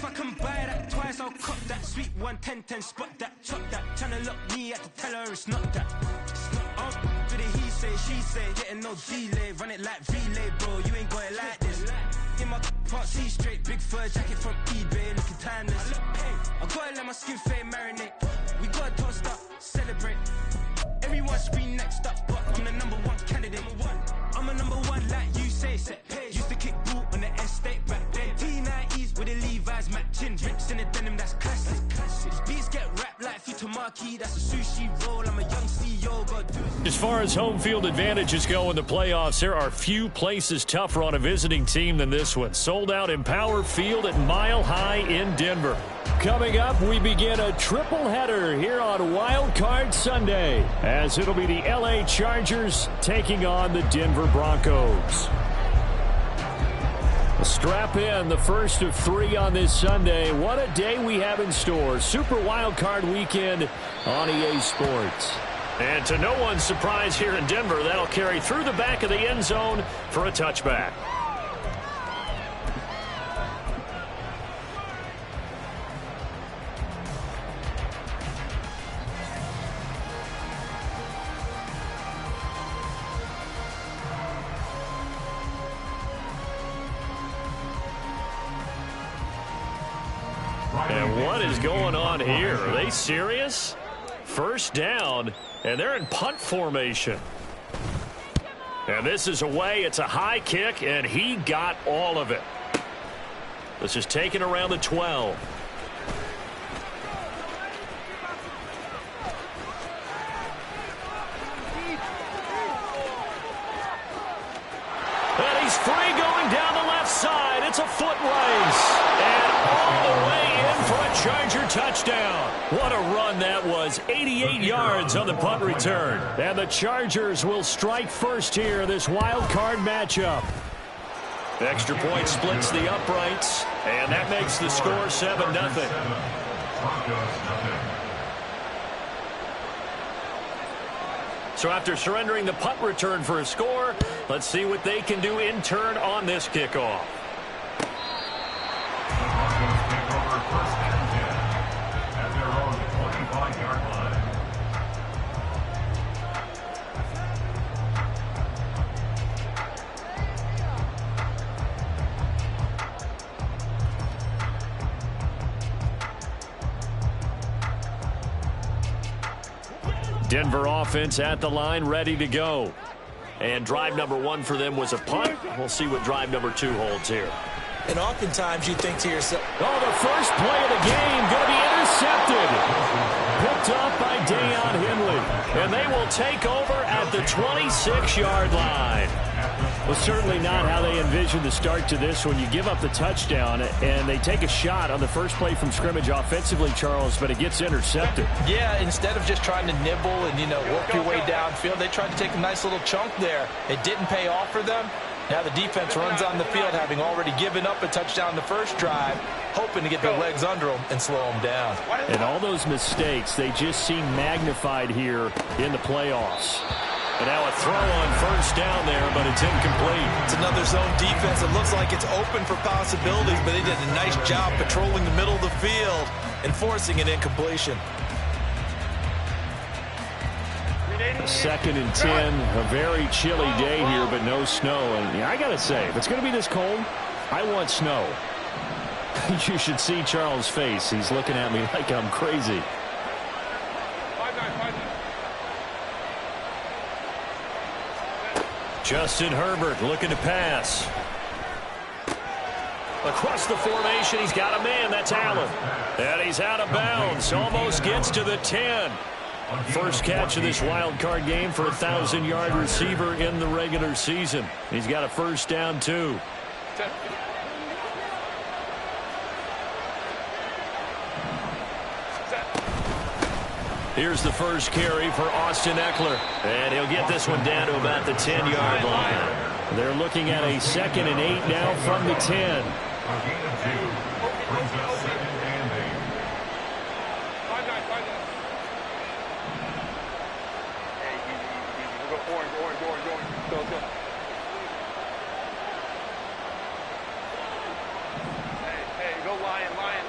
If I can buy that twice, I'll cop that. Sweet 110, spot that, chop that. Tryna lock me, I have to tell her it's not that. For the he say, she say, getting no delay. Run it like relay, bro, you ain't got it like this. In my part C straight, big fur jacket from eBay, looking timeless. I gotta let my skin fade marinate. We gotta toast up, celebrate. Everyone scream next up, but I'm the #1 candidate. I'm a #1 like you say, set page. Used to kick boot on the estate back then. T90s with the Levi's matching. Rips in the denim, that's classic. Beats get wrapped like Futamaki, that's a sushi roll. I'm a young CEO, gotta do it. As far as home field advantages go in the playoffs, there are few places tougher on a visiting team than this one. Sold out Empower Field at Mile High in Denver. Coming up, we begin a triple header here on Wild Card Sunday, as it'll be the LA Chargers taking on the Denver Broncos. Strap in, the first of 3 on this Sunday. What a day we have in store. Super Wild Card Weekend on EA Sports. And to no one's surprise here in Denver, that'll carry through the back of the end zone for a touchback. And what is going on here? Are they serious? First down, and they're in punt formation. And this is away. It's a high kick, and he got all of it. This is taken around the 12. And he's free going down the left side. It's a foot race. And all the way in for a Charger touchdown. What a run that was. 88 yards on the punt return. And the Chargers will strike first here, this wild card matchup. The extra point splits the uprights, and that makes the score 7-0. So after surrendering the punt return for a score, let's see what they can do in turn on this kickoff. Denver offense at the line, ready to go. And drive number 1 for them was a punt. We'll see what drive number 2 holds here. And oftentimes you think to yourself, oh, the first play of the game going to be intercepted. Picked up by Deion Henley. And they will take over at the 26-yard line. Well, certainly not how they envisioned the start to this when you give up the touchdown and they take a shot on the first play from scrimmage offensively, Charles, but it gets intercepted. Yeah, instead of just trying to nibble and, work your way downfield, they tried to take a nice little chunk there. It didn't pay off for them. Now the defense runs on the field, having already given up a touchdown the first drive, hoping to get their legs under them and slow them down. And all those mistakes, they just seem magnified here in the playoffs. And now a throw on first down there, but it's incomplete. It's another zone defense. It looks like it's open for possibilities, but they did a nice job patrolling the middle of the field and forcing an incompletion. 2nd and 10, a very chilly day here, but no snow. And I got to say, if it's going to be this cold, I want snow. You should see Charles' face. He's looking at me like I'm crazy. Justin Herbert looking to pass. Across the formation, he's got a man. That's Allen. And he's out of bounds. Almost gets to the 10. First catch of this wild card game for a 1,000-yard receiver in the regular season. He's got a first down, too. Here's the first carry for Austin Eckler. And he'll get this one down to about the 10-yard line. They're looking at a 2nd and 8 now from the 10. Hey, go Lion.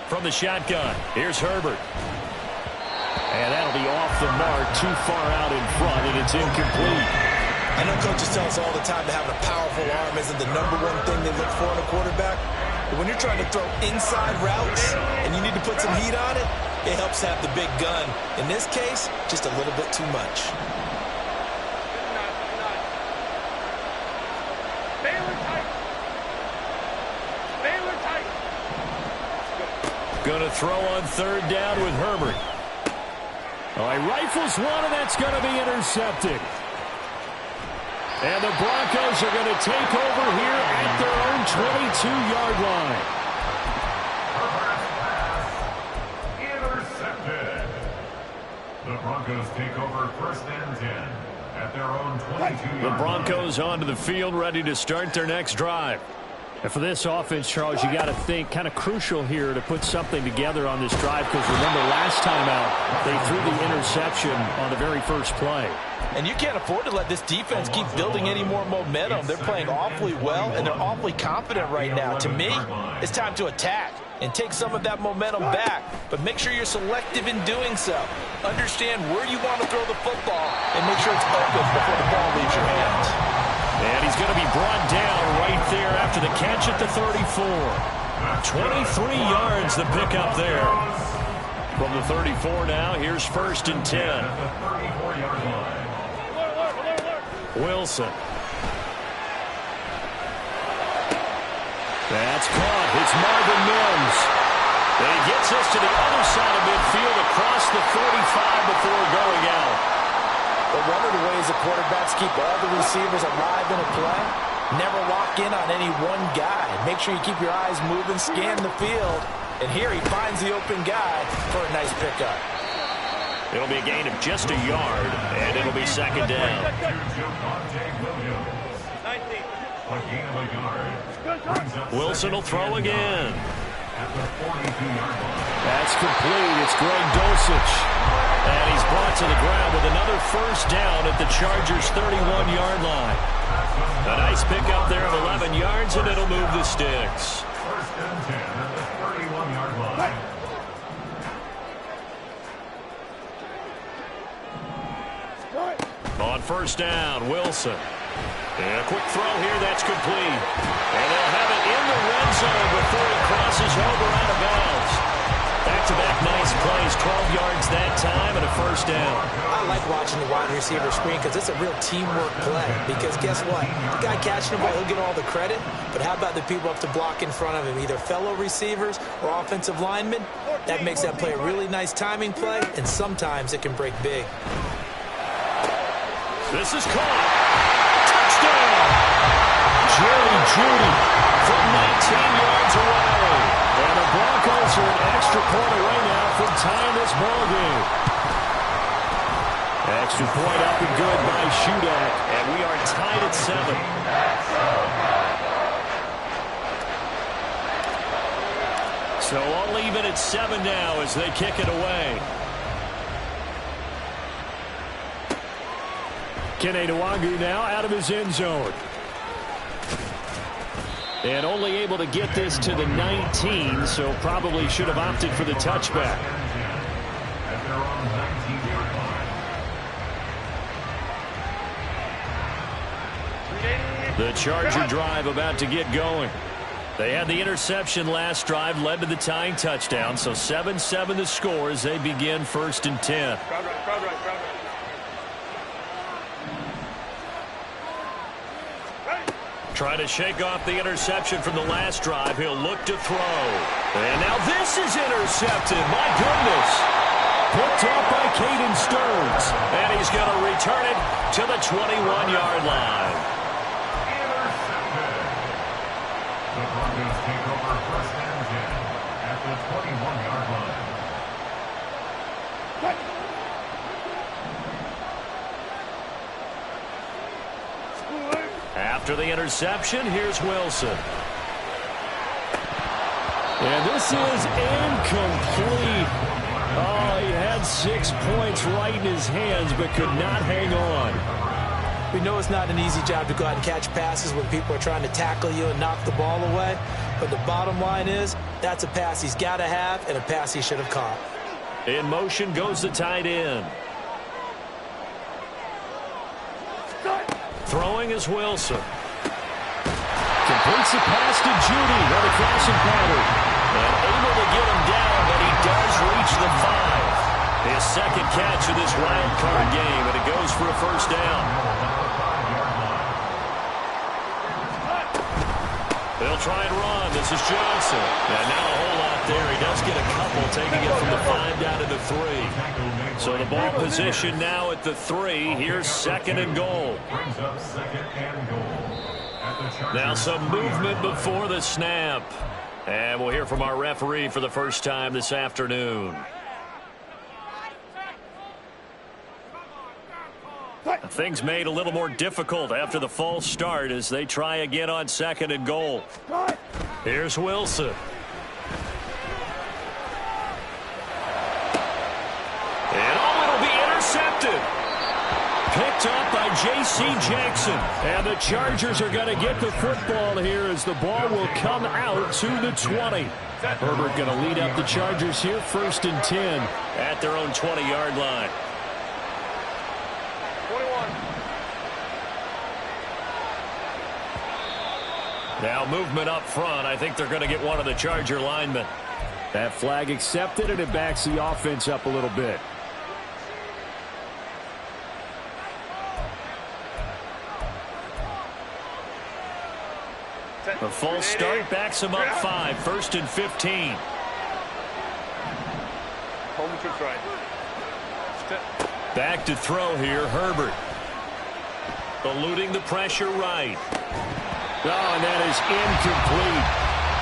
From the shotgun, here's Herbert. And that'll be off the mark, too far out in front, and it's incomplete. I know coaches tell us all the time that having a powerful arm isn't the #1 thing they look for in a quarterback. But when you're trying to throw inside routes and you need to put some heat on it, it helps have the big gun. In this case, just a little bit too much. Going to throw on 3rd down with Herbert. Oh, he rifles one, and that's going to be intercepted. And the Broncos are going to take over here at their own 22-yard line. Intercepted. The Broncos take over 1st and 10 at their own 22-yard line. The Broncos onto the field, ready to start their next drive. And for this offense, Charles, you got to think kind of crucial here to put something together on this drive, because remember last time out they threw the interception on the very first play. And you can't afford to let this defense keep building any more momentum. They're playing awfully well, and they're awfully confident right now. To me, it's time to attack and take some of that momentum back. But make sure you're selective in doing so. Understand where you want to throw the football and make sure it's open before the ball leaves your hands. And he's going to be brought down right there after the catch at the 34. 23 yards the pickup there. From the 34 now, here's 1st and 10. Wilson. That's caught. It's Marvin Mims. And he gets us to the other side of midfield across the 45 before going out. But one of the ways the quarterbacks keep all the receivers alive in a play, never lock in on any one guy. Make sure you keep your eyes moving, scan the field. And here he finds the open guy for a nice pickup. It'll be a gain of just a yard, and it'll be 2nd down. Wilson will throw again. That's complete. It's Greg Dulcich. And he's brought to the ground with another 1st down at the Chargers' 31-yard line. A nice pickup there of 11 yards, and it'll move the sticks. 1st and 10 at the 31-yard line. On 1st down, Wilson. And a quick throw here, that's complete. And they'll have it in the red zone before it crosses over out of bounds. Back-to-back nice plays, 12 yards that time, and a 1st down. I like watching the wide receiver screen because it's a real teamwork play. Because guess what? The guy catching the ball, he'll get all the credit. But how about the people up to block in front of him, either fellow receivers or offensive linemen? That makes that play a really nice timing play, and sometimes it can break big. This is caught. Touchdown! Jerry Jeudy from 19 yards away. And the Broncos are an extra point away now from tying this ball game. Extra point up and good by Shudak. And we are tied at 7. So all even at 7 now as they kick it away. Kene Nwangu now out of his end zone. And only able to get this to the 19, so probably should have opted for the touchback. The Charger drive about to get going. They had the interception last drive, led to the tying touchdown, so 7-7 the score as they begin 1st and 10. Trying to shake off the interception from the last drive. He'll look to throw. And now this is intercepted. My goodness. Picked off by Caden Stearns. And he's going to return it to the 21-yard line. Intercepted. The Broncos take over 1st and 10 at the 21-yard line. After the interception, here's Wilson. And this is incomplete. Oh, he had 6 points right in his hands, but could not hang on. We know it's not an easy job to go out and catch passes when people are trying to tackle you and knock the ball away. But the bottom line is, that's a pass he's got to have and a pass he should have caught. In motion goes the tight end. Throwing is Wilson. Completes the pass to Judy on the crossing pattern. And able to get him down, but he does reach the 5. His second catch of this wild card game, and it goes for a first down. They'll try and run. This is Johnson. And not a whole lot there. He does get a couple, taking it from the 5 down to the 3. So the ball position now at the 3. Here's second and goal. Now some movement before the snap. And we'll hear from our referee for the first time this afternoon. Things made a little more difficult after the false start as they try again on second and goal. Here's Wilson. And it'll be intercepted. Picked up by J.C. Jackson. And the Chargers are going to get the football here as the ball will come out to the 20. Herbert going to lead up the Chargers here, 1st and 10 at their own 20-yard line. Now movement up front. I think they're going to get one of the Charger linemen. That flag accepted, and it backs the offense up a little bit. A false start backs him up 5. 1st and 15. Back to throw here, Herbert. Eluding the pressure right. Oh, and that is incomplete.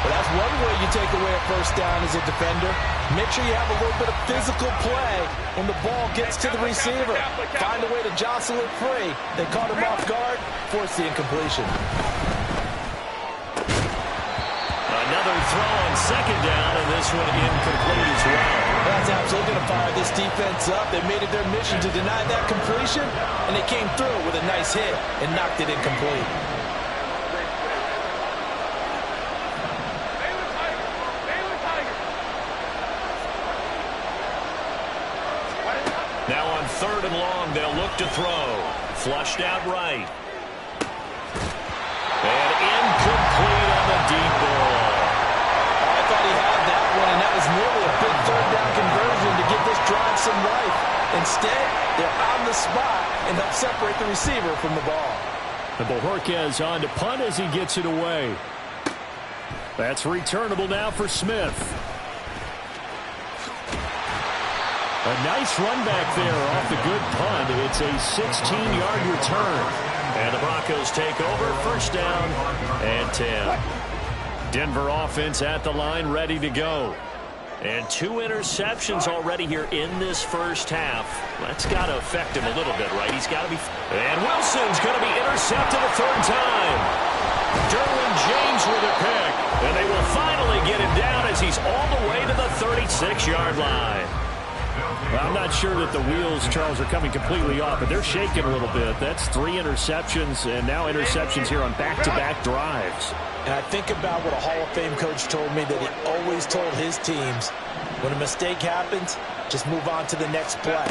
Well, that's one way you take away a first down as a defender. Make sure you have a little bit of physical play when the ball gets to the receiver. Find a way to jostle it free. They caught him off guard, force the incompletion. Another throw on second down, and this one incomplete as well. That's absolutely going to fire this defense up. They made it their mission to deny that completion, and they came through with a nice hit and knocked it incomplete. Now on 3rd and long, they'll look to throw. Flushed out right. And incomplete on the deep ball. I thought he had that one, and that was nearly a big 3rd down conversion to give this drive some life. Instead, they're on the spot and help separate the receiver from the ball. And Bojorquez on to punt as he gets it away. That's returnable now for Smith. A nice run back there off the good punt. It's a 16-yard return. And the Broncos take over, 1st down and 10. Denver offense at the line, ready to go. And 2 interceptions already here in this first half. That's got to affect him a little bit, right? He's got to be... And Wilson's going to be intercepted a 3rd time. Derwin James with a pick. And they will finally get him down as he's all the way to the 36-yard line. Well, I'm not sure that the wheels, Charles, are coming completely off, but they're shaking a little bit. That's 3 interceptions, and now interceptions here on back-to-back drives. And I think about what a Hall of Fame coach told me, that he always told his teams, when a mistake happens, just move on to the next play.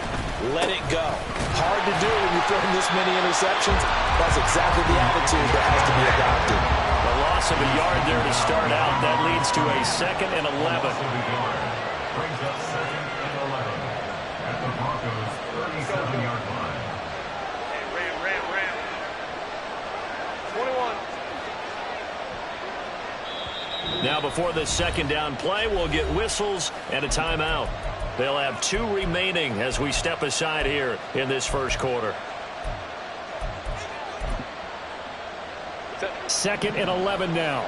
Let it go. Hard to do when you're throwing this many interceptions. That's exactly the attitude that has to be adopted. A loss of a yard there to start out. That leads to a 2nd and 11. Brings up 2nd and 11 at the Broncos' 37-yard line. Ram. 21. Now before the 2nd down play, we'll get whistles and a timeout. They'll have 2 remaining as we step aside here in this first quarter. 2nd and 11 now.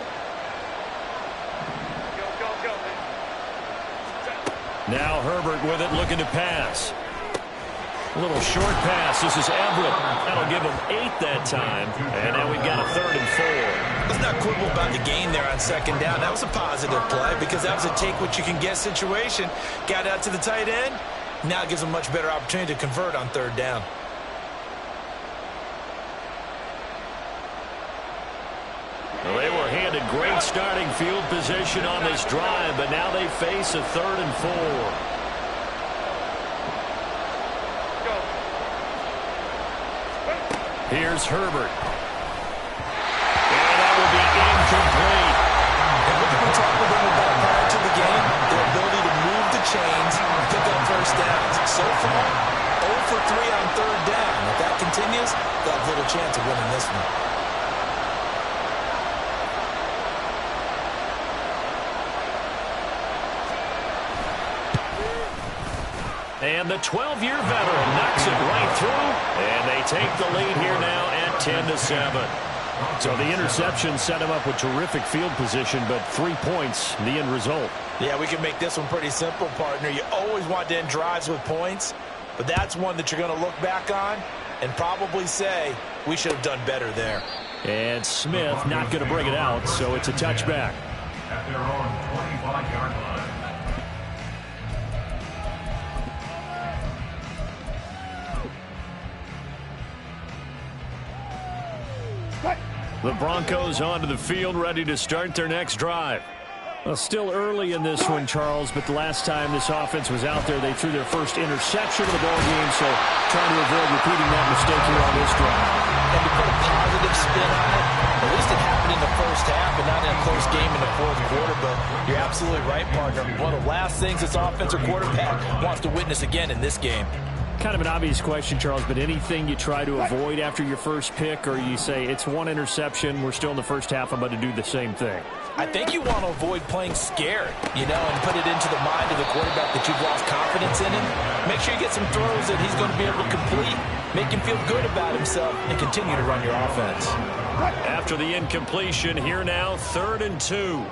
Now Herbert with it, looking to pass. A little short pass. This is Everett. That'll give him 8 that time. And now we've got a 3rd and 4. Let's not quibble about the gain there on 2nd down. That was a positive play because that was a take-what-you-can-get situation. Got out to the tight end. Now it gives them a much better opportunity to convert on 3rd down. Well, they were handed great starting field position on this drive, but now they face a 3rd and 4. Go. Here's Herbert. And that will be incomplete. And what did we talk with them about prior to the game? Their ability to move the chains and pick up first downs. So far, 0 for 3 on 3rd down. If that continues, they'll have little chance of winning this one. And the 12-year veteran knocks it right through, and they take the lead here now at 10-7. So the interception set him up with terrific field position, but 3 points, the end result. Yeah, we can make this one pretty simple, partner. You always want to end drives with points, but that's one that you're going to look back on and probably say, we should have done better there. And Smith not going to bring it out, so it's a touchback. At their own 25-yard line. The Broncos onto the field, ready to start their next drive. Well, still early in this one, Charles, but the last time this offense was out there, they threw their first interception of the ball game, so trying to avoid repeating that mistake here on this drive. And to put a positive spin on it, at least it happened in the first half and not in a close game in the 4th quarter, but you're absolutely right, partner. One of the last things this offensive quarterback wants to witness again in this game. Kind of an obvious question, Charles, but anything you try to avoid after your first pick, or you say it's one interception, we're still in the first half, I'm about to do the same thing? I think you want to avoid playing scared, and put it into the mind of the quarterback that you've lost confidence in him. Make sure you get some throws that he's going to be able to complete, make him feel good about himself, and continue to run your offense. After the incompletion, here now, 3rd and 2.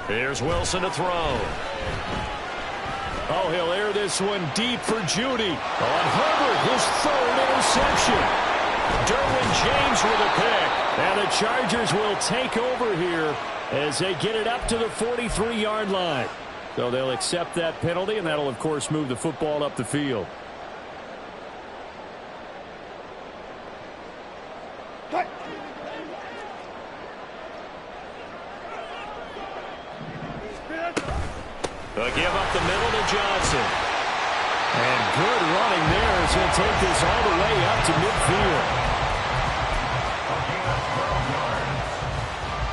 Here's Wilson to throw. Oh, he'll air this one deep for Judy. On Herbert, his 3rd interception. Derwin James with a pick. And the Chargers will take over here as they get it up to the 43-yard line. So they'll accept that penalty, and that'll, of course, move the football up the field. They'll give up the middle to Johnson. And good running there as he'll take this all the way up to midfield.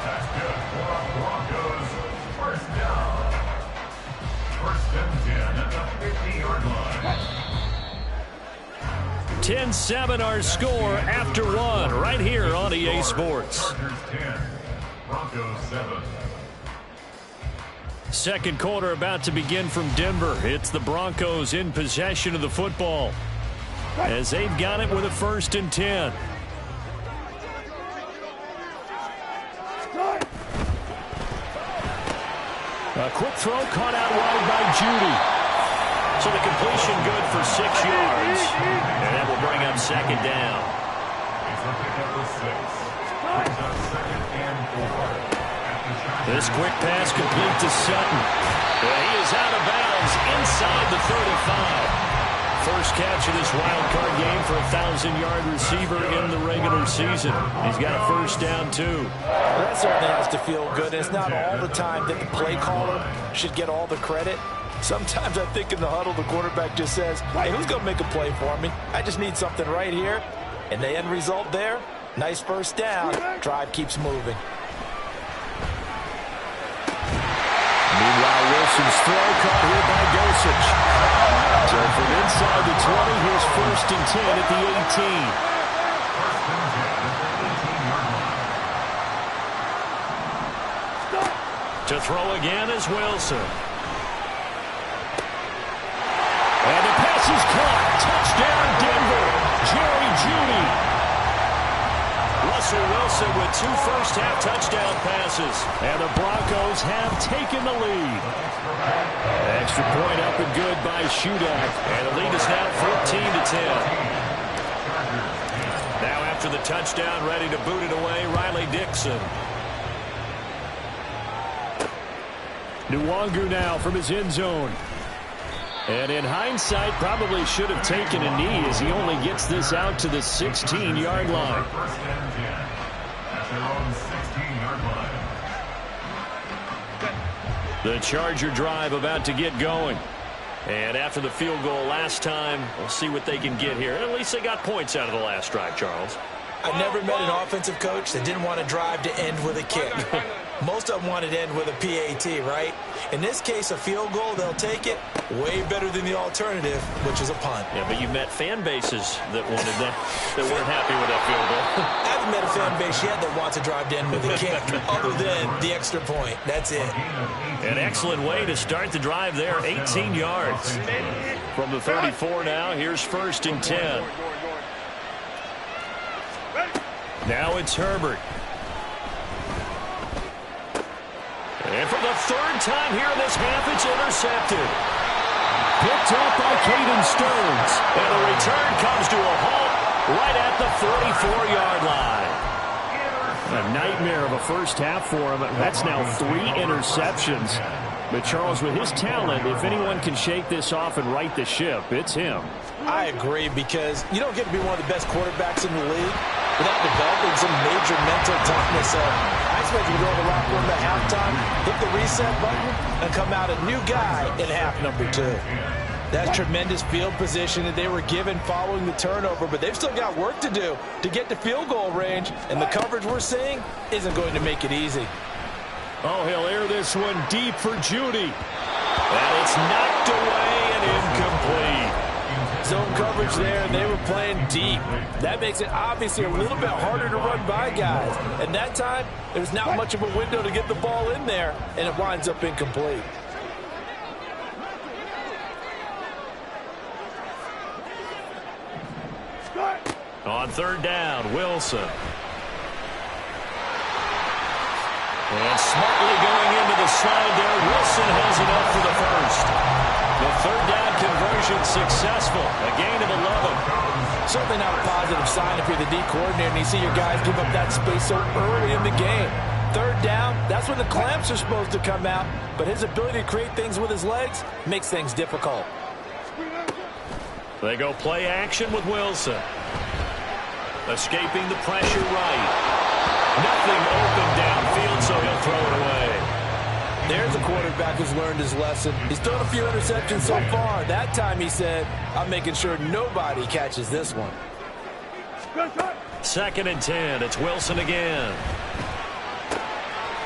That's good for Broncos. First down. 1st and 10 at the 50-yard line. 10-7 our score after 1 right here on EA Sports. Chargers 10, Broncos 7. Second quarter about to begin from Denver. It's the Broncos in possession of the football as they've got it with a 1st and 10. A quick throw caught out wide by Judy. So the completion good for 6 yards. And that will bring up 2nd down. It's a pickup of 6. Brings up 2nd and 4. This quick pass complete to Sutton. He is out of bounds inside the 35. First catch of this wild card game for a 1,000-yard receiver in the regular season. He's got a 1st down, too. That certainly has to feel good. It's not all the time that the play caller should get all the credit. Sometimes I think in the huddle, the quarterback just says, hey, who's going to make a play for me? I just need something right here. And the end result there, nice 1st down. Drive keeps moving. Meanwhile, Wilson's throw caught here by Dosich. So from inside the 20, here's 1st and 10 at the 18. 1st and 10 at the 18-yard line. To throw again is Wilson. And the pass is caught. Touchdown, Denver. Jerry Jeudy. Russell Wilson with 2 first-half touchdown passes. And the Broncos have taken the lead. Extra point up and good by Shudak. And the lead is now 14-10. Now after the touchdown, ready to boot it away, Riley Dixon. Nwangu now from his end zone. And in hindsight, probably should have taken a knee as he only gets this out to the 16-yard line. First and 10 at their own 16-yard line. The Charger drive about to get going. And after the field goal last time, we'll see what they can get here. At least they got points out of the last drive, Charles. I never met an offensive coach that didn't want to drive to end with a kick. Most of them wanted to end with a PAT, right? In this case, a field goal, they'll take it. Way better than the alternative, which is a punt. Yeah, but you met fan bases that wanted that, that weren't happy with that field goal. I haven't met a fan base yet that wants to drive to end with a kick, other than the extra point. That's it. An excellent way to start the drive there, 18 yards. From the 34 now, here's 1st and 10. Now it's Herbert. And for the 3rd time here in this half, it's intercepted. Picked up by Caden Stearns. And the return comes to a halt right at the 44-yard line. A nightmare of a first half for him. That's now 3 interceptions. But Charles, with his talent, if anyone can shake this off and right the ship, it's him. I agree, because you don't get to be one of the best quarterbacks in the league without developing some major mental toughness. So I expect him to go to the locker room at halftime, hit the reset button, and come out a new guy in half number 2. That's tremendous field position that they were given following the turnover, but they've still got work to do to get to field goal range, and the coverage we're seeing isn't going to make it easy. Oh, he'll air this one deep for Judy. And it's knocked away and incomplete. Zone coverage there, and they were playing deep. That makes it obviously a little bit harder to run by guys. And that time, there's not much of a window to get the ball in there, and it winds up incomplete. On 3rd down, Wilson. And smartly going into the slide there, Wilson has it up for the 1st. The 3rd down conversion successful, a gain of 11. Certainly not a positive sign if you're the D coordinator and you see your guys give up that space so early in the game. 3rd down, that's when the clamps are supposed to come out, but his ability to create things with his legs makes things difficult. They go play action with Wilson. Escaping the pressure right. Nothing open downfield, so he'll throw it away. There's a quarterback who's learned his lesson. He's thrown a few interceptions so far. That time he said, I'm making sure nobody catches this one. 2nd and 10. It's Wilson again.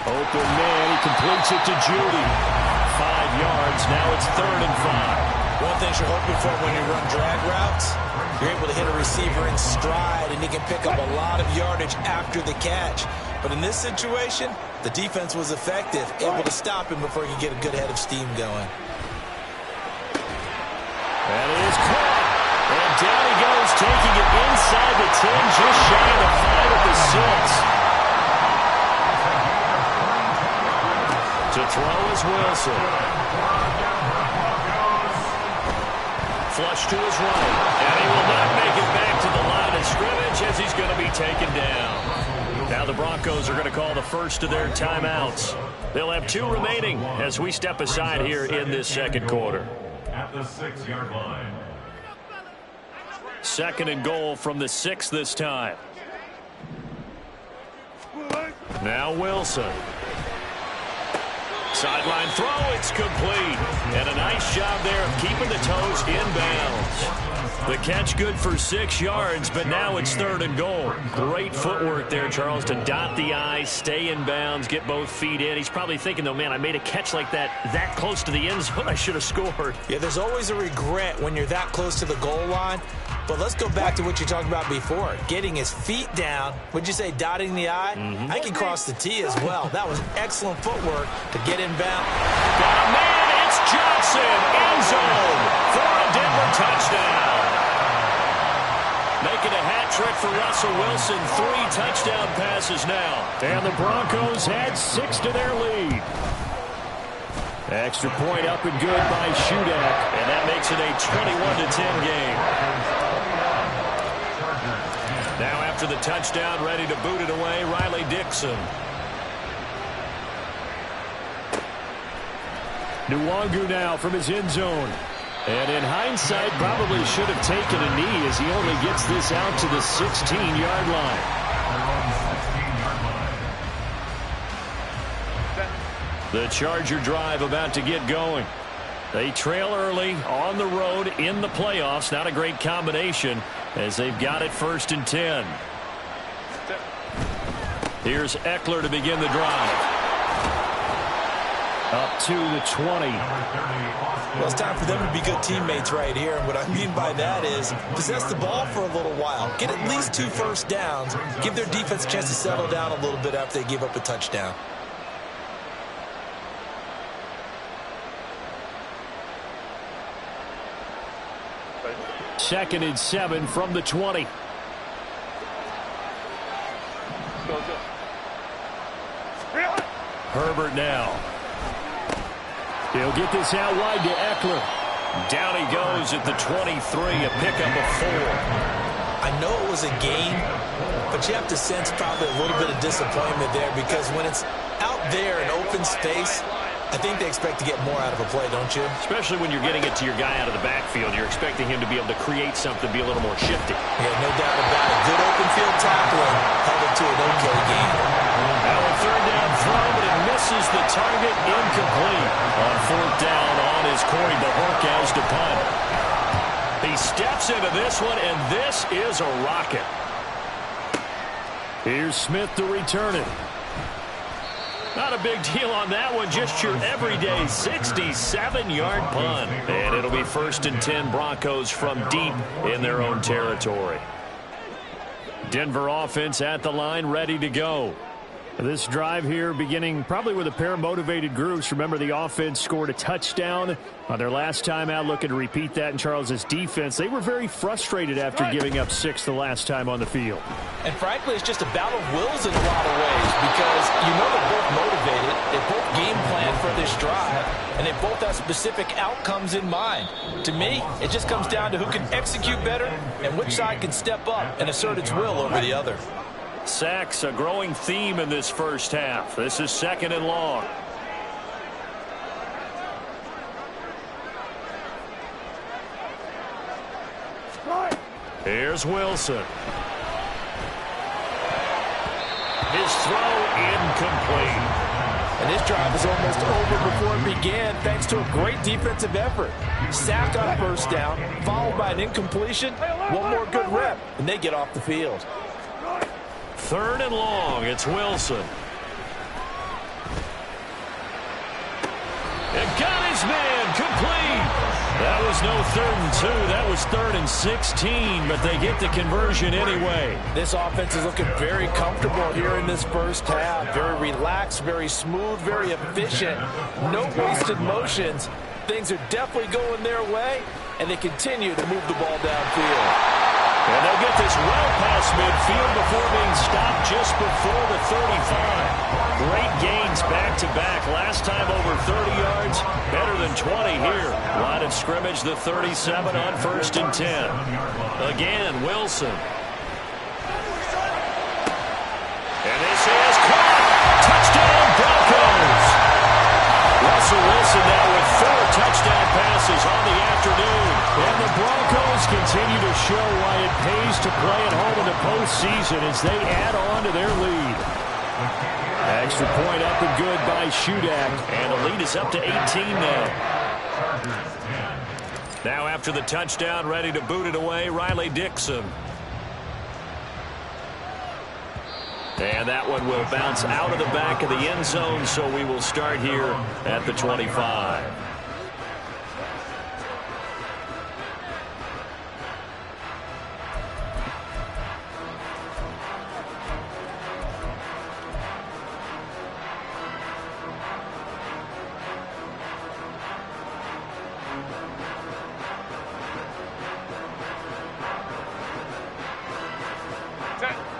Open man. He completes it to Judy. 5 yards. Now it's 3rd and 5. One thing you're hoping for when you run drag routes, you're able to hit a receiver in stride, and he can pick up a lot of yardage after the catch. But in this situation, the defense was effective, able to stop him before he could get a good head of steam going. That is caught. And down he goes, taking it inside the 10, just shy of the 5 at the 6. To throw is Wilson. Flush to his right, and he will not make it back to the line of scrimmage as he's going to be taken down. Now the Broncos are going to call the first of their timeouts. They'll have 2 remaining as we step aside here in this 2nd quarter. At the 6-yard line. 2nd and goal from the 6 this time. Now Wilson. Sideline throw, it's complete. And a nice job there of keeping the toes inbounds. The catch good for 6 yards, but now it's 3rd and goal. Great footwork there, Charles, to dot the I's, stay in bounds, get both feet in. He's probably thinking, though, man, I made a catch like that close to the end zone. I should have scored. Yeah, there's always a regret when you're that close to the goal line. But let's go back to what you talked about before. Getting his feet down. Would you say dotting the I? I think he crossed the T as well. That was excellent footwork to get inbound. Got a man. It's Johnson. End zone for a Denver touchdown. Making a hat trick for Russell Wilson. 3 touchdown passes now. And the Broncos had 6 to their lead. Extra point up and good by Shudak. And that makes it a 21-10 game. Now after the touchdown, ready to boot it away, Riley Dixon. Nwangu now from his end zone. And in hindsight, probably should have taken a knee as he only gets this out to the 16-yard line. The Charger drive about to get going. They trail early on the road in the playoffs. Not a great combination as they've got it 1st and 10. Here's Eckler to begin the drive. Up to the 20. Well, it's time for them to be good teammates right here. And what I mean by that is possess the ball for a little while. Get at least 2 first downs. Give their defense a chance to settle down a little bit after they give up a touchdown. Second and 7 from the 20. Herbert now. He'll get this out wide to Eckler. Down he goes at the 23, a pickup of 4. I know it was a gain, but you have to sense probably a little bit of disappointment there because when it's out there in open space, I think they expect to get more out of a play, don't you? Especially when you're getting it to your guy out of the backfield. You're expecting him to be able to create something, be a little more shifty. Yeah, no doubt about it. Good open field tackling held it to an okay gain. Now a 3rd down throw, but it misses the target, incomplete. On 4th down on is Corey Bajorquez to punt. He steps into this one, and this is a rocket. Here's Smith to return it. Not a big deal on that one, just your everyday 67-yard punt. And it'll be 1st and 10 Broncos from deep in their own territory. Denver offense at the line, ready to go. This drive here beginning probably with a pair of motivated groups. Remember, the offense scored a touchdown on their last time out, looking to repeat that in Charles's defense. They were very frustrated after giving up 6 the last time on the field. And frankly, it's just a battle of wills in a lot of ways because you know they're both motivated, they both game plan for this drive, and they both have specific outcomes in mind. To me, it just comes down to who can execute better and which side can step up and assert its will over the other. Sacks, a growing theme in this first half. This is 2nd and long. Here's Wilson. His throw incomplete. And this drive is almost over before it began thanks to a great defensive effort. Sack on 1st down, followed by an incompletion. One more good rep, and they get off the field. 3rd and long, it's Wilson. And got his man, complete. That was no 3rd and 2, that was 3rd and 16, but they get the conversion anyway. This offense is looking very comfortable here in this first half. Very relaxed, very smooth, very efficient. No wasted motions. Things are definitely going their way, and they continue to move the ball downfield. And they'll get this well past midfield before being stopped just before the 35. Great gains back-to-back. Last time over 30 yards, better than 20 here. Line of scrimmage, the 37 on 1st and 10. Again, Wilson. And this is caught. Touchdown, Broncos. Russell Wilson now with 4 touchdown passes on the afternoon. And the Broncos continue to show why it pays to play at home in the postseason as they add on to their lead. Extra point up and good by Shudak. And the lead is up to 18 now. Now after the touchdown, ready to boot it away, Riley Dixon. And that one will bounce out of the back of the end zone, so we will start here at the 25.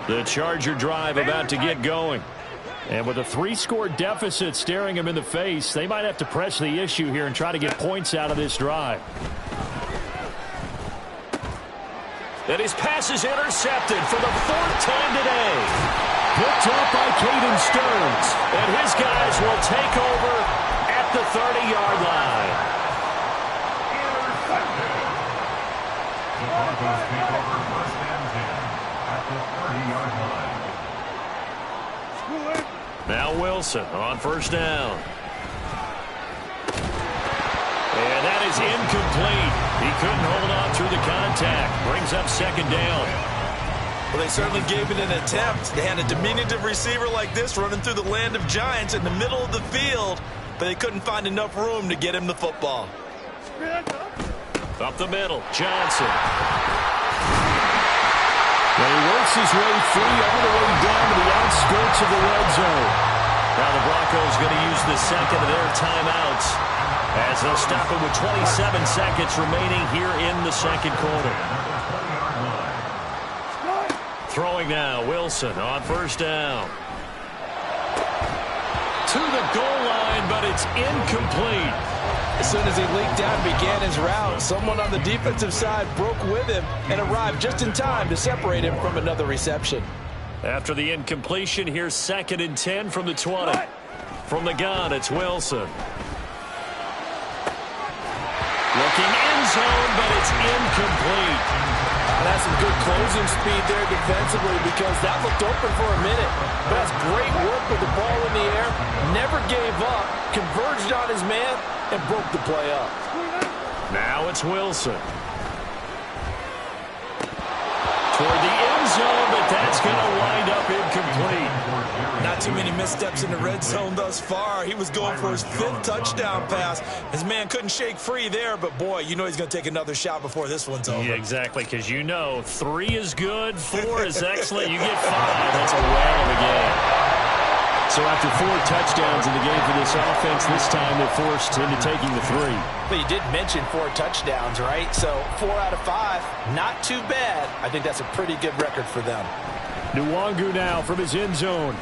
The Charger drive about to get going. And with a 3-score deficit staring them in the face, they might have to press the issue here and try to get points out of this drive. And his pass is intercepted for the 4th time today. Picked up by Caden Stearns. And his guys will take over at the 30-yard line. Broncos take over first and 10 at the 30-yard line. Now Wilson on first down. And that is incomplete. He couldn't hold on through the contact. Brings up second down. Well, they certainly gave it an attempt. They had a diminutive receiver like this running through the land of giants in the middle of the field, but they couldn't find enough room to get him the football. Up the middle, Johnson. Well, he works his way free all the way down to the outskirts of the red zone. Now the Broncos going to use the second of their timeouts as they'll stop it with 27 seconds remaining here in the second quarter. Throwing now, Wilson on first down. To the goal line, but it's incomplete. As soon as he leaked out and began his route, someone on the defensive side broke with him and arrived just in time to separate him from another reception. After the incompletion, here's 2nd and 10 from the 20. From the gun, it's Wilson. Looking end zone, but it's incomplete. That's some good closing speed there defensively because that looked open for a minute. But that's great work with the ball in the air. Never gave up, converged on his man, and broke the play up. Now it's Wilson. Toward the end zone, but that's going to wind up incomplete. Not too many missteps in the red zone thus far. He was going for his 5th touchdown pass. His man couldn't shake free there, but boy, you know he's going to take another shot before this one's over. Yeah, exactly, because you know 3 is good, 4 is excellent. You get 5. That's a whale of a game. So after 4 touchdowns in the game for this offense, this time they're forced into taking the 3. But you did mention 4 touchdowns, right? So 4 out of 5, not too bad. I think that's a pretty good record for them. Nwangu now from his end zone.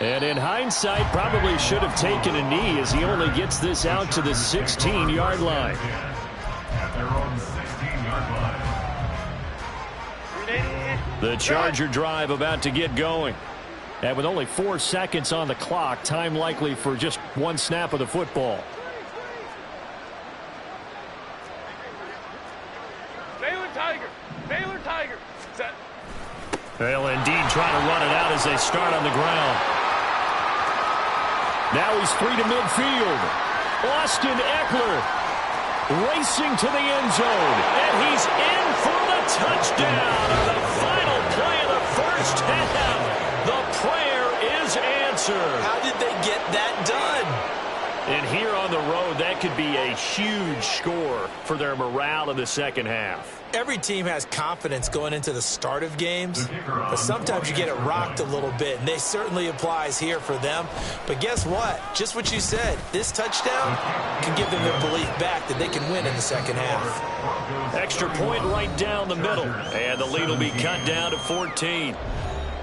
And in hindsight, probably should have taken a knee as he only gets this out to the 16-yard line. At their own 16-yard line. The Charger drive about to get going. And with only 4 seconds on the clock, time likely for just 1 snap of the football. Baylor Tiger. Set. They'll indeed try to run it out as they start on the ground. Now he's free to midfield. Austin Eckler racing to the end zone. And he's in for the touchdown. The final play of the first half. The prayer is answered. How did they get that done? And here on the road, that could be a huge score for their morale in the second half. Every team has confidence going into the start of games, but sometimes you get it rocked a little bit, and this certainly applies here for them. But guess what? Just what you said, this touchdown can give them their belief back that they can win in the second half. Extra point right down the middle, and the lead will be cut down to 14.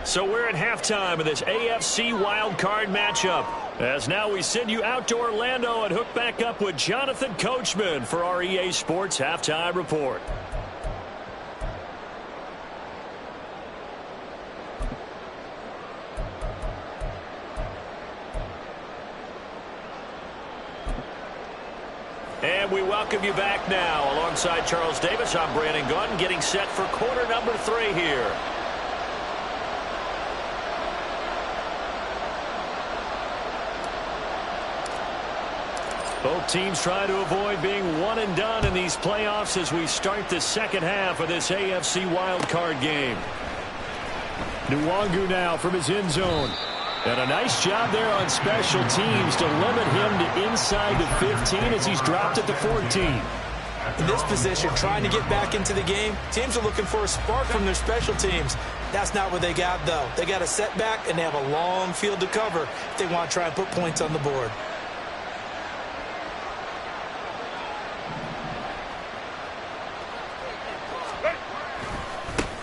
So we're at halftime of this AFC wildcard matchup. As now we send you out to Orlando and hook back up with Jonathan Coachman for our EA Sports Halftime Report. And we welcome you back now. Alongside Charles Davis, I'm Brandon Gunn, getting set for quarter number 3 here. Both teams trying to avoid being one and done in these playoffs as we start the second half of this AFC wildcard game. Nwangu now from his end zone. And a nice job there on special teams to limit him to inside the 15 as he's dropped at the 14. In this position, trying to get back into the game, teams are looking for a spark from their special teams. That's not what they got, though. They got a setback, and they have a long field to cover if they want to try and put points on the board.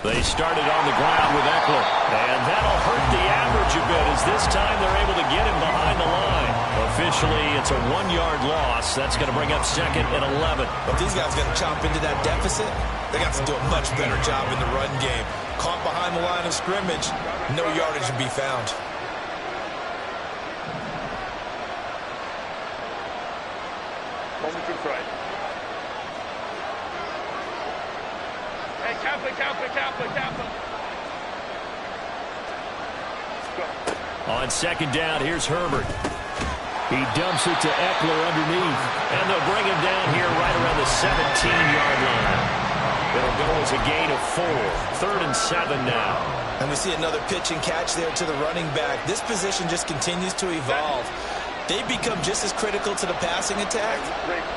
They started on the ground with Eckler, and that'll hurt the average a bit as this time they're able to get him behind the line. Officially, it's a 1-yard loss. That's going to bring up second and 11. But these guys going to chomp into that deficit. They got to do a much better job in the run game. Caught behind the line of scrimmage, no yardage to be found. Moment to right. On second down, here's Herbert. He dumps it to Eckler underneath, and they'll bring him down here right around the 17-yard line. It'll go as a gain of 4. 3rd and 7 now. And we see another pitch and catch there to the running back. This position just continues to evolve. They become just as critical to the passing attack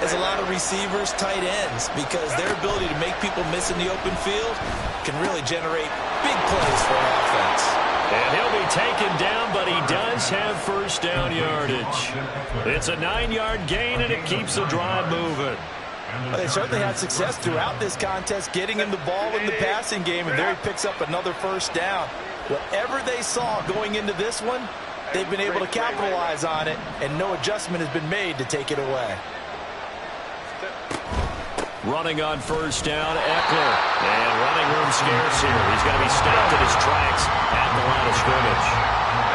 as a lot of receivers, tight ends, because their ability to make people miss in the open field can really generate big plays for an offense. And he'll be taken down, but he does have first down yardage. It's a 9-yard gain, and it keeps the drive moving. Well, they certainly had success throughout this contest getting him the ball in the passing game, and there he picks up another first down. Whatever they saw going into this one, they've been able to capitalize on it, and no adjustment has been made to take it away. Running on first down, Eckler. And running room scarce here. He's going to be stopped in his tracks at the line of scrimmage.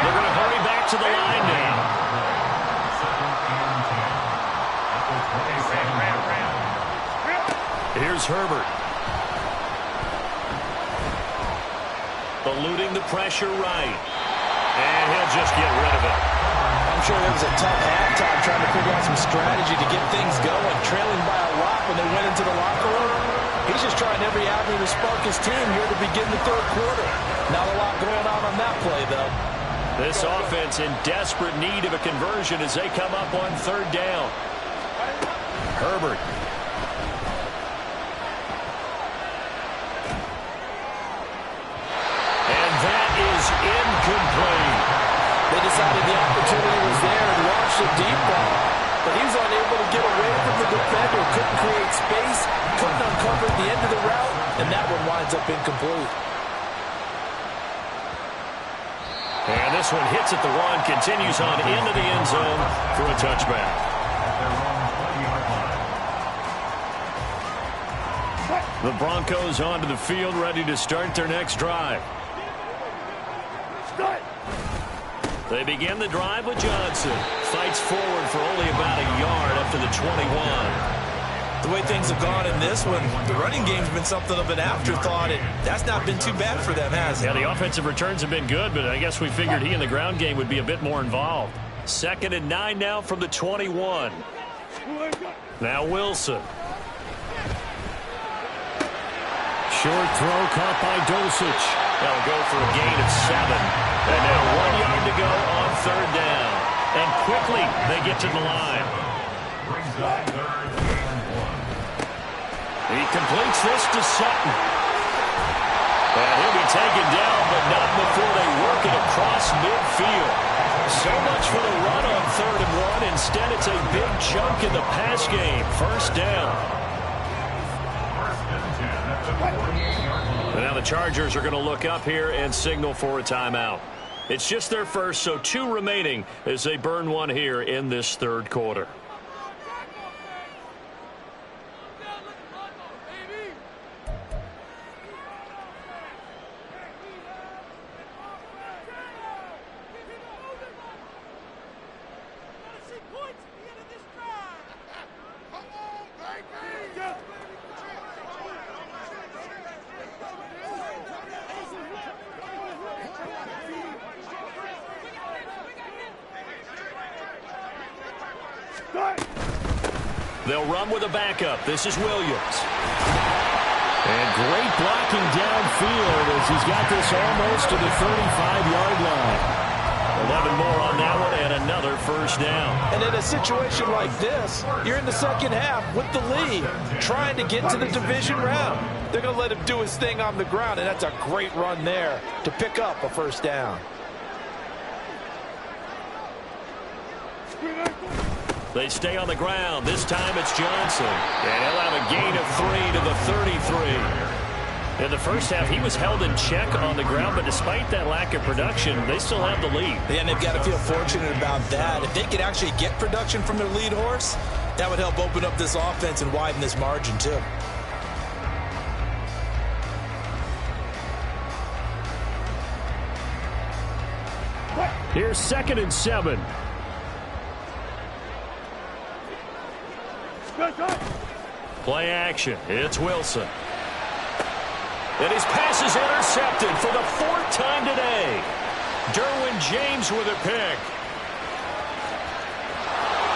They're going to hurry back to the line now. Here's Herbert. Eluding the pressure right. And he'll just get rid of it. I'm sure it was a tough halftime trying to figure out some strategy to get things going, trailing by a lot when they went into the locker room. He's just trying every avenue to spark his team here to begin the 3rd quarter. Not a lot going on that play, though. This offense in desperate need of a conversion as they come up on 3rd down. Herbert. And that is incomplete. They decided the opportunity was there and launched a deep ball, but he was unable to get away from the defender, couldn't create space, couldn't uncover the end of the route, and that one winds up incomplete. And this one hits at the 1, continues on into the end zone for a touchback. The Broncos onto the field, ready to start their next drive. They begin the drive with Johnson. Fights forward for only about a yard up to the 21. The way things have gone in this one, the running game's been something of an afterthought, and that's not been too bad for them, has it? Yeah, the offensive returns have been good, but I guess we figured he in the ground game would be a bit more involved. 2nd and 9 now from the 21. Now Wilson. Short throw caught by Dulcich. They'll go for a gain of 7. And now 1 yard to go on 3rd down. And quickly they get to the line. He completes this to Sutton. And he'll be taken down, but not before they work it across midfield. So much for the run on 3rd and 1. Instead, it's a big chunk in the pass game. First down. And now the Chargers are going to look up here and signal for a timeout. It's just their first, so 2 remaining as they burn one here in this 3rd quarter. They'll run with a backup. This is Williams. And great blocking downfield as he's got this almost to the 35-yard line. 11 more on that one and another first down. And in a situation like this, you're in the 2nd half with the lead, trying to get to the division round. They're going to let him do his thing on the ground, and that's a great run there to pick up a first down. They stay on the ground. This time it's Johnson. And he'll have a gain of 3 to the 33. In the first half, he was held in check on the ground, but despite that lack of production, they still have the lead. And they've got to feel fortunate about that. If they could actually get production from their lead horse, that would help open up this offense and widen this margin, too. Here's 2nd and 7. Play action. It's Wilson. And his pass is intercepted for the 4th time today. Derwin James with a pick.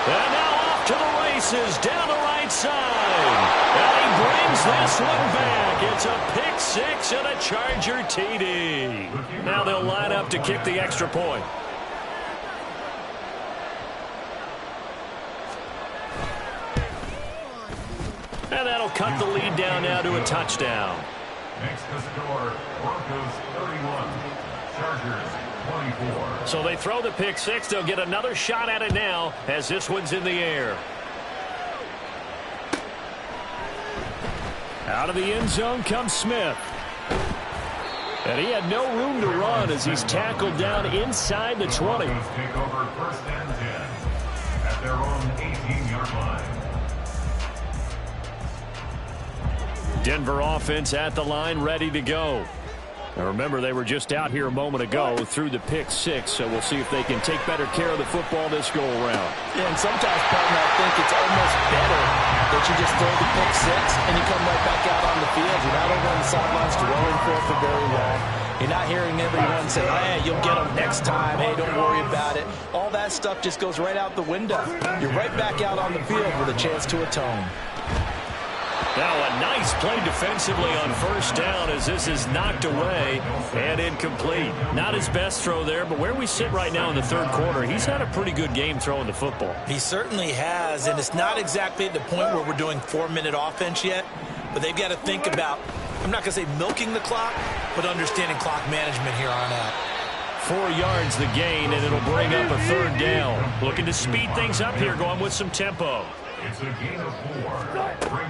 And now off to the races down the right side. And he brings this one back. It's a pick 6 and a Charger TD. Now they'll line up to kick the extra point. And that'll cut the lead down now to a touchdown. Next to score, Broncos 31, Chargers 24. So they throw the pick 6. They'll get another shot at it now as this one's in the air. Out of the end zone comes Smith. And he had no room to run as he's tackled down inside the 20. Broncos take over 1st and 10 at their own 18-yard line. Denver offense at the line, ready to go. Now remember, they were just out here a moment ago through the pick 6, so we'll see if they can take better care of the football this go-around. Yeah, and sometimes, partner, I think it's almost better that you just throw the pick 6 and you come right back out on the field. You're not over on the sidelines dwelling for it for very long. You're not hearing everyone say, hey, you'll get them next time. Hey, don't worry about it. All that stuff just goes right out the window. You're right back out on the field with a chance to atone. Now a nice play defensively on 1st down as this is knocked away and incomplete. Not his best throw there, but where we sit right now in the 3rd quarter, he's had a pretty good game throwing the football. He certainly has, and it's not exactly at the point where we're doing 4-minute offense yet, but they've got to think about, I'm not going to say milking the clock, but understanding clock management here on out. 4 yards the gain, and it'll bring up a 3rd down. Looking to speed things up here, going with some tempo. It's a gain of 4.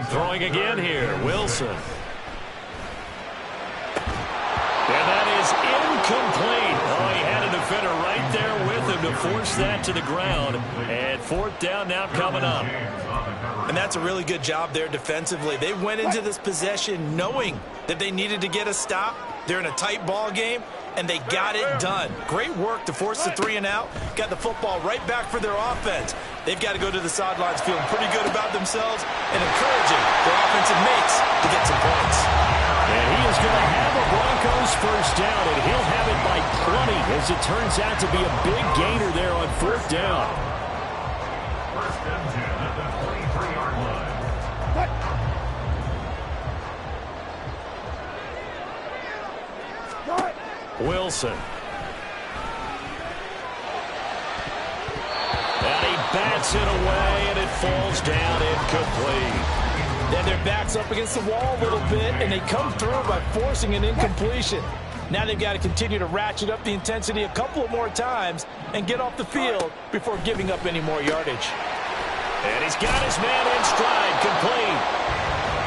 Throwing again here, Wilson. And that is incomplete. Oh, he had a defender right there with him to force that to the ground. And 4th down now coming up. And that's a really good job there defensively. They went into this possession knowing that they needed to get a stop. They're in a tight ball game, and they got it done. Great work to force the 3 and out. Got the football right back for their offense. They've got to go to the sidelines feeling pretty good about themselves and encouraging their offensive mates to get some points. And he is going to have a Broncos 1st down, and he'll have it by 20 as it turns out to be a big gainer there on 4th down. 1st and 10 at the 23-yard line. Wilson. And he bats it away, and it falls down incomplete. Then their back's up against the wall a little bit, and they come through by forcing an incompletion. Now they've got to continue to ratchet up the intensity a couple of more times and get off the field before giving up any more yardage. And he's got his man in stride, complete.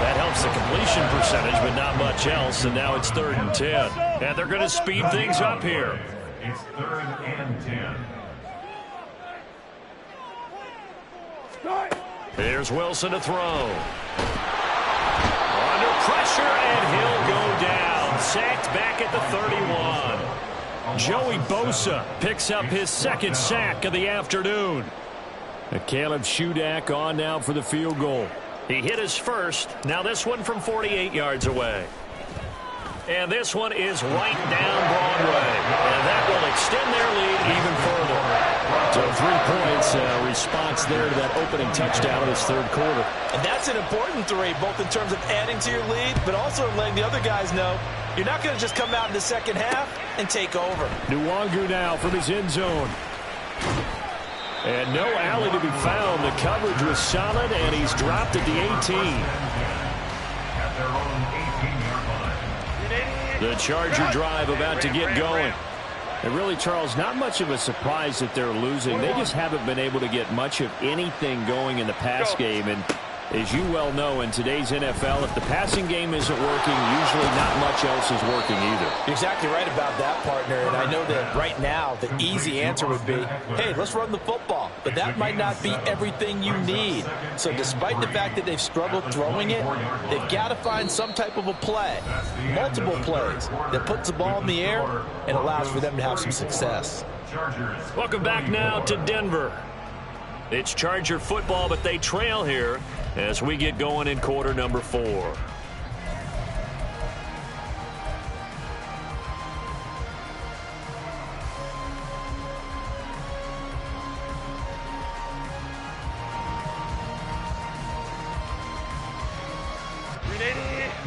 That helps the completion percentage, but not much else, and now it's 3rd and 10. And they're going to speed things up here. It's 3rd and 10. Here's Wilson to throw. Under pressure, and he'll go down. Sacked back at the 31. Joey Bosa picks up his 2nd sack of the afternoon. And Caleb Shudak on now for the field goal. He hit his 1st. Now this one from 48 yards away. And this one is right down Broadway. And that will extend their lead even further. So 3 points, response there to that opening touchdown in this 3rd quarter. And that's an important 3, both in terms of adding to your lead, but also letting the other guys know you're not going to just come out in the 2nd half and take over. Nwangu now from his end zone. And no alley to be found. The coverage was solid, and he's dropped at the 18. At their own 18-yard line. The Charger drive about to get going. And really, Charles, not much of a surprise that they're losing. They just haven't been able to get much of anything going in the pass game. And as you well know, in today's NFL, if the passing game isn't working, usually not much else is working either. You're exactly right about that, partner. And I know that right now the easy answer would be, hey, let's run the football. But that might not be everything you need. So despite the fact that they've struggled throwing it, they've got to find some type of a play, multiple plays, that puts the ball in the air and allows for them to have some success. Welcome back now to Denver. It's Charger football, but they trail here as we get going in quarter number 4.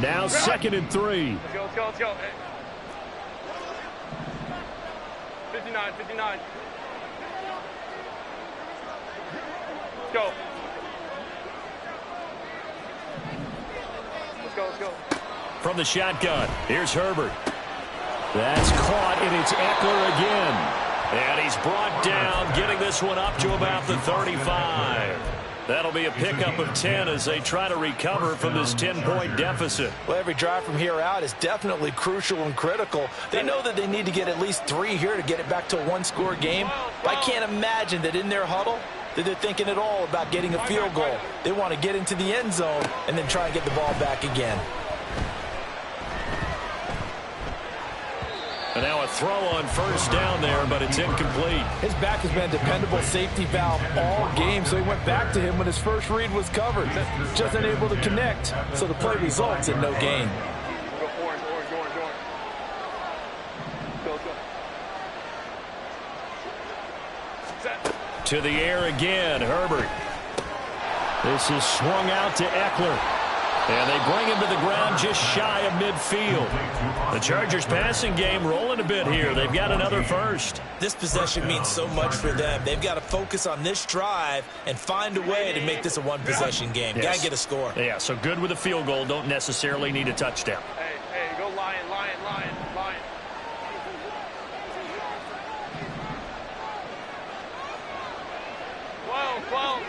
Now 2nd and 3. Let's go, let's go, let's go. Hey. 59, 59. Let's go. Let's go, let's go. From the shotgun, here's Herbert. That's caught, and it's Eckler again. And he's brought down, getting this one up to about the 35. That'll be a pickup of 10 as they try to recover from this 10-point deficit. Well, every drive from here out is definitely crucial and critical. They know that they need to get at least 3 here to get it back to a one-score game. But I can't imagine that in their huddle that they're thinking at all about getting a field goal. They want to get into the end zone and then try and get the ball back again. And now a throw on first down there, but it's incomplete. His back has been a dependable safety valve all game, so he went back to him when his first read was covered. Just unable to connect, so the play results in no gain. Go orange. Go. Set. To the air again, Herbert. This is swung out to Eckler. And they bring him to the ground just shy of midfield. The Chargers passing game rolling a bit here. They've got another first. This possession means so much for them. They've got to focus on this drive and find a way to make this a one-possession game. Yes. Got to get a score. Yeah, so good with a field goal. Don't necessarily need a touchdown. Hey, go Lion. Well.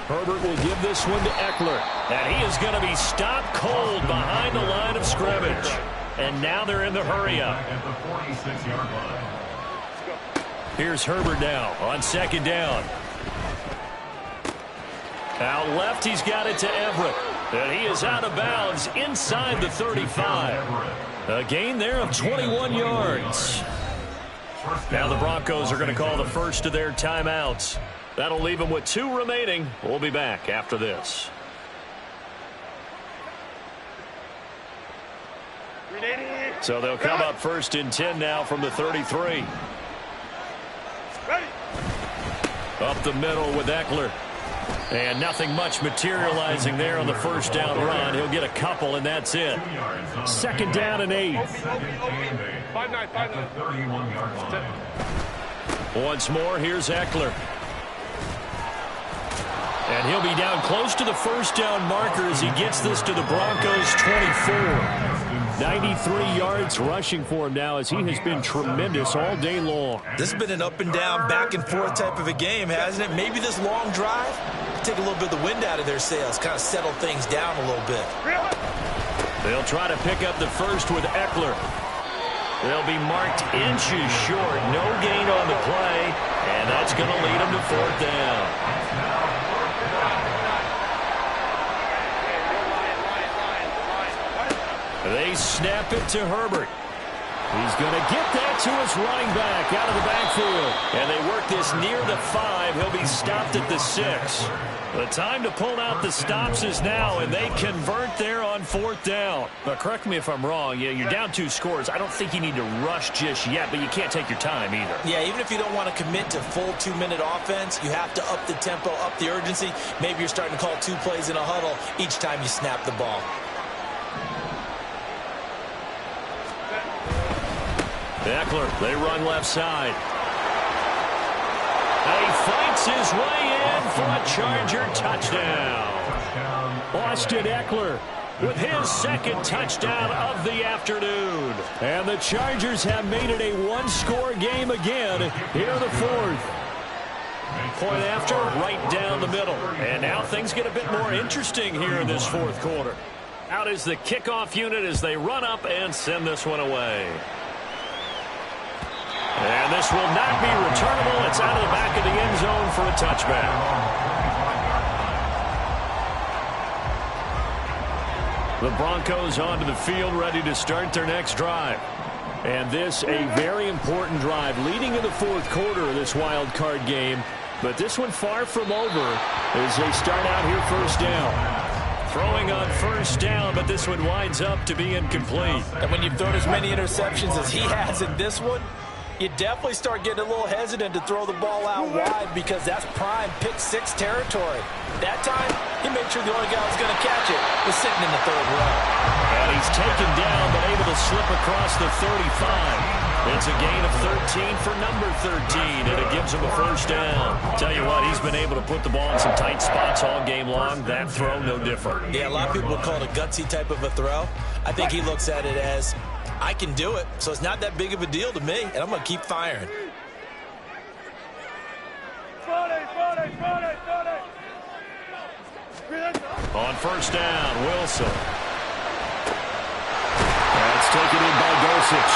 Herbert will give this one to Eckler. And he is going to be stopped cold behind the line of scrimmage. And now they're in the hurry-up. At the 46-yard line. Here's Herbert now on 2nd down. Out left, he's got it to Everett. And he is out of bounds inside the 35. A gain there of 21 yards. Now the Broncos are going to call the first of their timeouts. That'll leave them with 2 remaining. We'll be back after this. So they'll come up 1st and 10 now from the 33. Ready. Up the middle with Eckler. And nothing much materializing there on the first down run. He'll get a couple, and that's it. 2nd down and 8. 5-9. 31-yard line. Once more, here's Eckler. And he'll be down close to the first down marker as he gets this to the Broncos' 24. 93 yards rushing for him now as he has been tremendous all day long. This has been an up-and-down, back-and-forth type of a game, hasn't it? Maybe this long drive take a little bit of the wind out of their sails, kind of settle things down a little bit. They'll try to pick up the first with Eckler. They'll be marked inches short. No gain on the play, and that's going to lead them to 4th down. They snap it to Herbert. He's going to get that to his running back out of the backfield. And they work this near the 5. He'll be stopped at the 6. The time to pull out the stops is now, and they convert there on 4th down. Now, correct me if I'm wrong. Yeah, you're down 2 scores. I don't think you need to rush just yet, but you can't take your time either. Yeah, even if you don't want to commit to full 2-minute offense, you have to up the tempo, up the urgency. Maybe you're starting to call 2 plays in a huddle each time you snap the ball. Eckler, they run left side. He fights his way in for a Charger touchdown. Austin Eckler with his 2nd touchdown of the afternoon. And the Chargers have made it a 1-score game again here in the 4th. Point after, right down the middle. And now things get a bit more interesting here in this 4th quarter. Out is the kickoff unit as they run up and send this one away. And this will not be returnable. It's out of the back of the end zone for a touchback. The Broncos onto the field, ready to start their next drive. And this a very important drive leading in the 4th quarter of this wild card game. But this one far from over as they start out here 1st down. Throwing on 1st down, but this one winds up to be incomplete. And when you've thrown as many interceptions as he has in this one, You definitely start getting a little hesitant to throw the ball out wide because that's prime pick six territory. That time, he made sure the only guy who was going to catch it was sitting in the third row. And he's taken down but able to slip across the 35. It's a gain of 13 for number 13, and it gives him a first down. Tell you what, he's been able to put the ball in some tight spots all game long. That throw, no different. Yeah, a lot of people would call it a gutsy type of a throw. I think he looks at it as, I can do it, so it's not that big of a deal to me, and I'm going to keep firing. On first down, Wilson. That's taken in by Dosich.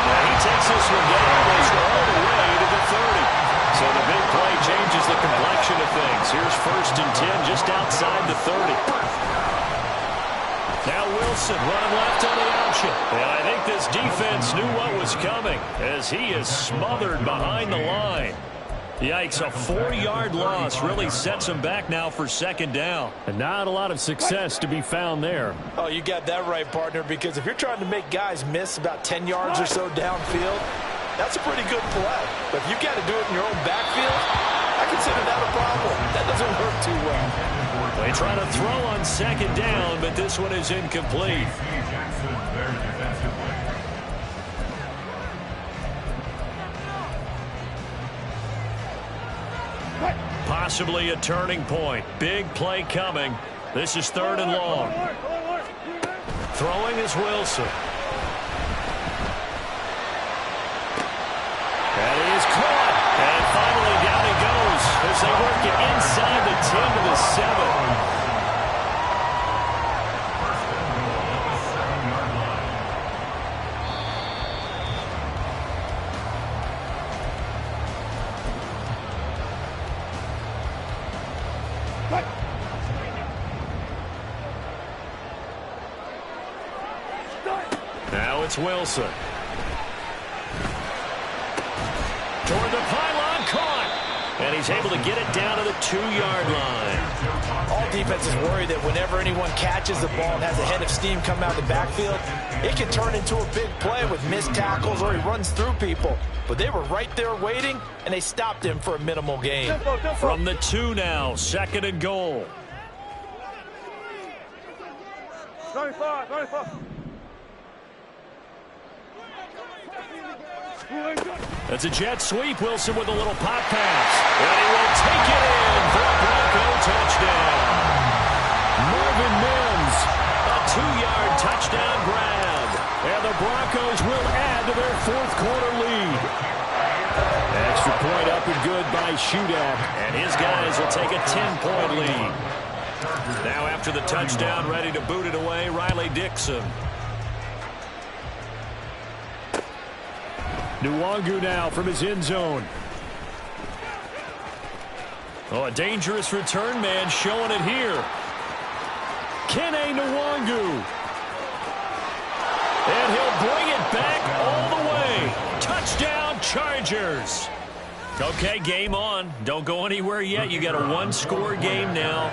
And he takes this one down almost all the way to the 30. So the big play changes the complexion of things. Here's 1st and 10 just outside the 30. Now Wilson running left on the option. And I think this defense knew what was coming as he is smothered behind the line. Yikes, a 4-yard loss really sets him back now for 2nd down. And not a lot of success to be found there. Oh, you got that right, partner, because if you're trying to make guys miss about 10 yards or so downfield, that's a pretty good play. But if you've got to do it in your own backfield, I consider that a problem. That doesn't work too well. They try to throw on 2nd down, but this one is incomplete. Possibly a turning point. Big play coming. This is 3rd and long. Throwing is Wilson. And he is caught. And finally down he goes as they work it inside the 10 to the 7. Now it's Wilson. Toward the pylon, caught. And he's able to get it down to the 2-yard line. All defenses worry that whenever anyone catches the ball and has a head of steam come out of the backfield, it can turn into a big play with missed tackles or he runs through people. But they were right there waiting, and they stopped him for a minimal gain. From the 2 now, 2nd and goal. 95. That's a jet sweep. Wilson with a little pop pass. And he will take it in for a Bronco touchdown. Marvin Mims, a 2-yard touchdown grab. And the Broncos will add to their 4th quarter lead. Extra point up and good by Shudak. And his guys will take a 10-point lead. Now after the touchdown, ready to boot it away, Riley Dixon. Nwangu now from his end zone. Oh, a dangerous return man showing it here. Kene Nwangu. And he'll bring it back all the way. Touchdown, Chargers. Okay, game on. Don't go anywhere yet. You got a 1-score game now.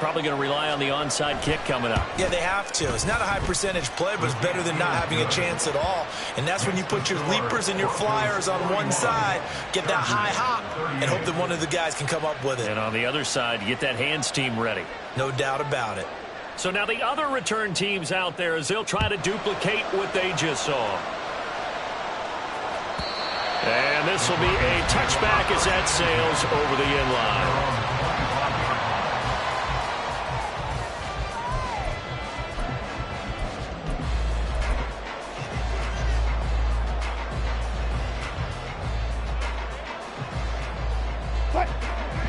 Probably going to rely on the onside kick coming up. Yeah, they have to. It's not a high percentage play, but it's better than not having a chance at all. And that's when you put your leapers and your flyers on one side, get that high hop, and hope that one of the guys can come up with it. And on the other side, you get that hands team ready. No doubt about it. So now the other return teams out there as they'll try to duplicate what they just saw. And this will be a touchback as that sails over the end line.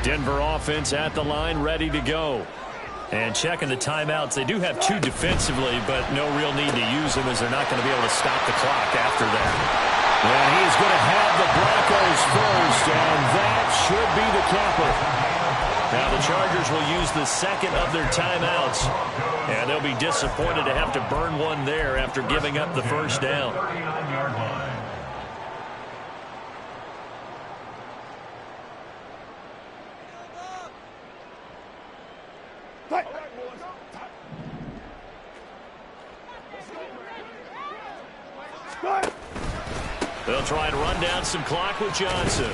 Denver offense at the line, ready to go. And checking the timeouts. They do have 2 defensively, but no real need to use them as they're not going to be able to stop the clock after that. And he's going to have the Broncos first, and that should be the capper. Now the Chargers will use the 2nd of their timeouts, and they'll be disappointed to have to burn one there after giving up the first down. They'll try and run down some clock with Johnson.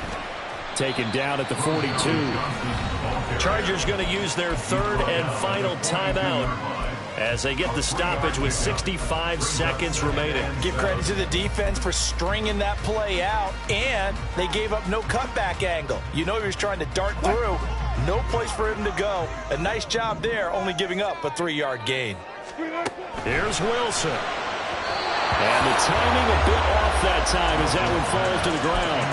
Taken down at the 42. Chargers going to use their third and final timeout as they get the stoppage with 65 seconds remaining. Give credit to the defense for stringing that play out, and they gave up no cutback angle. You know he was trying to dart through. No place for him to go. A nice job there, only giving up a 3-yard gain. Here's Wilson. And the timing a bit off that time as that one falls to the ground.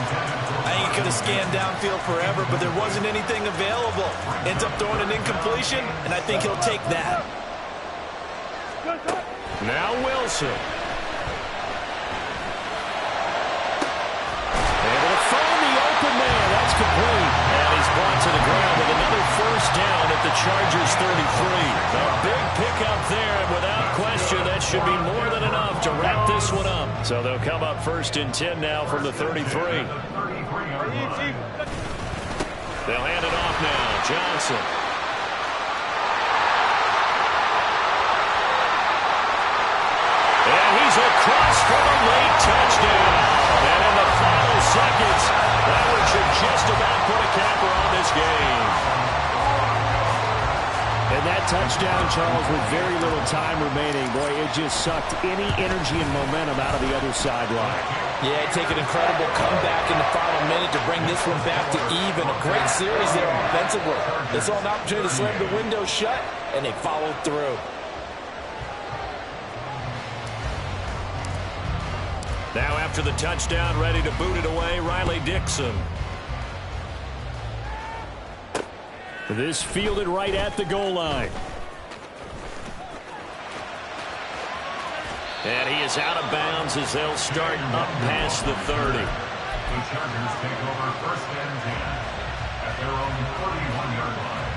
I think he could have scanned downfield forever, but there wasn't anything available. Ends up throwing an incompletion, and I think he'll take that. Now Wilson. Able to find the open man. That's complete. And he's brought to the ground with another first down at the Chargers 33. A big pickup there, and without question, that should be more than enough to wrap this one up. So they'll come up first and 10 now from the 33. They'll hand it off now. Johnson. And he's across for a late touchdown. And in the final seconds, that one should just about put a capper on this game. And that touchdown, Charles, with very little time remaining, boy, it just sucked any energy and momentum out of the other sideline. Yeah, take an incredible comeback in the final minute to bring this one back to even. A great series there offensively. They saw an opportunity to slam the window shut, and they followed through. Now after the touchdown, ready to boot it away, Riley Dixon. This fielded right at the goal line. And he is out of bounds as they'll start up past the 30. The Chargers take over first and 10 at their own 41-yard line.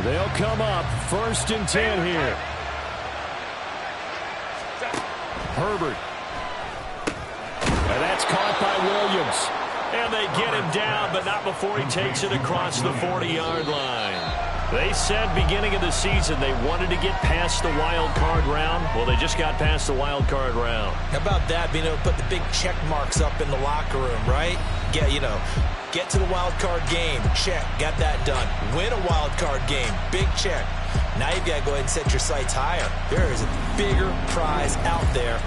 They'll come up first and 10 here. Herbert. And that's caught by Williams. And they get him down, but not before he takes it across the 40-yard line. They said beginning of the season they wanted to get past the wild card round. Well, they just got past the wild card round. How about that, being able to put the big check marks up in the locker room, right? Yeah, you know, get to the wild card game, check, got that done. Win a wild card game, big check. Now you've got to go ahead and set your sights higher. There is a bigger prize out there.